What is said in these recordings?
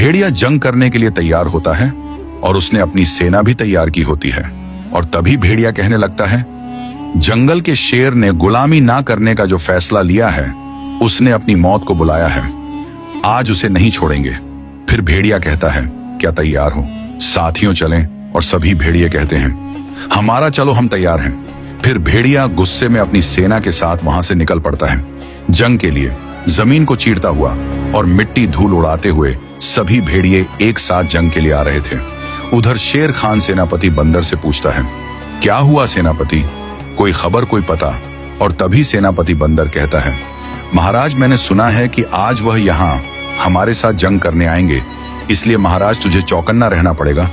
भेड़िया जंग करने के लिए तैयार होता है और उसने अपनी सेना भी तैयार की होती है। और तभी भेड़िया कहने लगता है, जंगल के शेर ने गुलामी ना करने का जो फैसला लिया है, उसने अपनी मौत को बुलाया है, आज उसे नहीं छोड़ेंगे। फिर भेड़िया कहता है, क्या तैयार हो? साथियों चलें। और सभी भेड़िए कहते हैं, हमारा चलो, हम तैयार हैं। फिर भेड़िया गुस्से में अपनी सेना के साथ वहां से निकल पड़ता है जंग के लिए। जमीन को चीरता हुआ और मिट्टी धूल उड़ाते हुए सभी भेड़िए एक साथ जंग के लिए आ रहे थे। उधर शेर खान सेनापति बंदर से पूछता है, क्या हुआ सेनापति, कोई खबर, कोई पता? और तभी सेनापति बंदर कहता है, महाराज, मैंने सुना है कि आज वह यहाँ हमारे साथ जंग करने आएंगे, इसलिए महाराज तुझे चौकन्ना रहना पड़ेगा।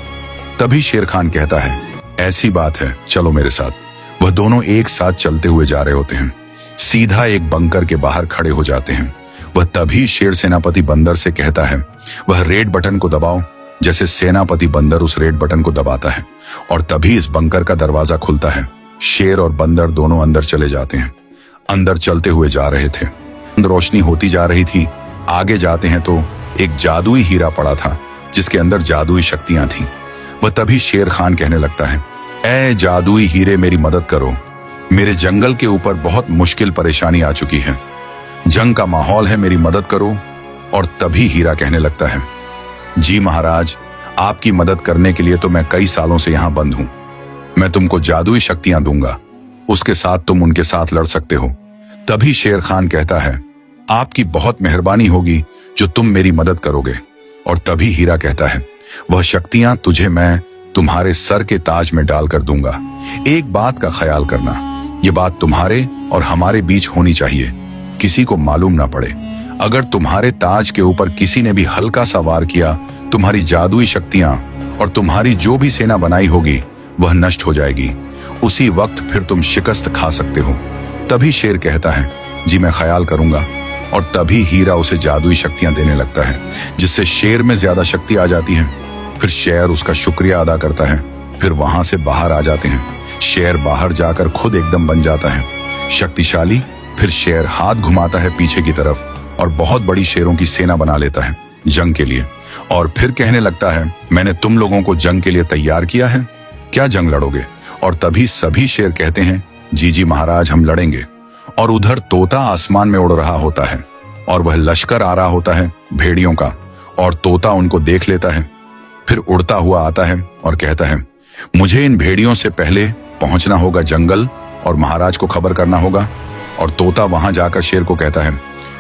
तभी शेर खान कहता है, ऐसी बात है, चलो मेरे साथ। वह दोनों एक साथ चलते हुए जा रहे होते हैं, सीधा एक बंकर के बाहर खड़े हो जाते हैं। वह तभी शेर सेनापति बंदर से कहता है, वह रेड बटन को दबाओ। जैसे सेनापति बंदर उस रेड बटन को दबाता है और तभी इस बंकर का दरवाजा खुलता है। शेर और बंदर दोनों अंदर चले जाते हैं। अंदर चलते हुए जा रहे थे, रोशनी होती जा रही थी। आगे जाते हैं तो एक जादुई हीरा पड़ा था जिसके अंदर जादुई शक्तियां थीं। वह तभी शेर खान कहने लगता है, ऐ जादुई हीरे, मेरी मदद करो, मेरे जंगल के ऊपर बहुत मुश्किल परेशानी आ चुकी है, जंग का माहौल है, मेरी मदद करो। और तभी हीरा कहने लगता है, जी महाराज, आपकी मदद करने के लिए तो मैं कई सालों से यहां बंद हूं। मैं तुमको जादुई शक्तियां दूंगा, उसके साथ तुम उनके साथ लड़ सकते हो। तभी शेर खान कहता है, आपकी बहुत मेहरबानी होगी जो तुम मेरी मदद करोगे। और तभी हीरा कहता है, वह शक्तियां तुझे मैं तुम्हारे सर के ताज में डालकर दूंगा। एक बात का ख्याल करना, यह बात तुम्हारे और हमारे बीच होनी चाहिए, किसी को मालूम ना पड़े। अगर तुम्हारे ताज के ऊपर किसी ने भी हल्का सा वार किया, तुम्हारी जादुई शक्तियां और तुम्हारी जो भी सेना बनाई होगी वह नष्ट हो जाएगी। उसी वक्त फिर तुम शिकस्त खा सकते हो। तभी शेर कहता है, जी मैं ख्याल करूंगा। और तभी हीरा उसे जादुई शक्तियां देने लगता है, जिससे शेर में ज्यादा शक्ति आ जाती है। फिर शेर उसका शुक्रिया अदा करता है। फिर वहां से बाहर आ जाते हैं। शेर बाहर जाकर खुद एकदम बन जाता है शक्तिशाली। फिर शेर हाथ घुमाता है पीछे की तरफ और बहुत बड़ी शेरों की सेना बना लेता है जंग के लिए। और फिर कहने लगता है, मैंने तुम लोगों को जंग के लिए तैयार किया है, क्या जंग लड़ोगे? और तभी सभी शेर कहते हैं, जी जी महाराज, हम लड़ेंगे। और उधर तोता आसमान में उड़ रहा होता है और वह लश्कर आ रहा होता है भेड़ियों का। और तोता उनको देख लेता है, फिर उड़ता हुआ आता है और कहता है, मुझे इन भेड़ियों से पहले पहुंचना होगा जंगल और महाराज को खबर करना होगा। और तोता वहां जाकर शेर को कहता है,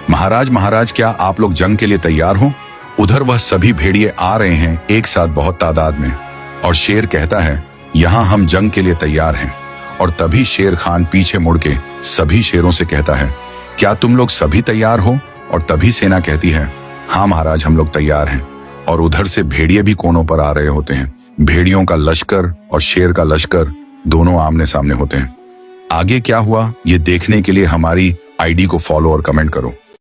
महाराज महाराज, क्या आप लोग जंग के लिए तैयार हो? उधर वह सभी भेड़िए आ रहे हैं एक साथ बहुत तादाद में। और शेर कहता है, यहाँ हम जंग के लिए तैयार हैं। और तभी शेर खान पीछे मुड़ के सभी शेरों से कहता है, क्या तुम लोग सभी तैयार हो? और तभी सेना कहती है, हाँ महाराज, हम लोग तैयार हैं। और उधर से भेड़िए भी कोनों पर आ रहे होते हैं। भेड़ियों का लश्कर और शेर का लश्कर दोनों आमने सामने होते हैं। आगे क्या हुआ ये देखने के लिए हमारी आईडी को फॉलो और कमेंट करो।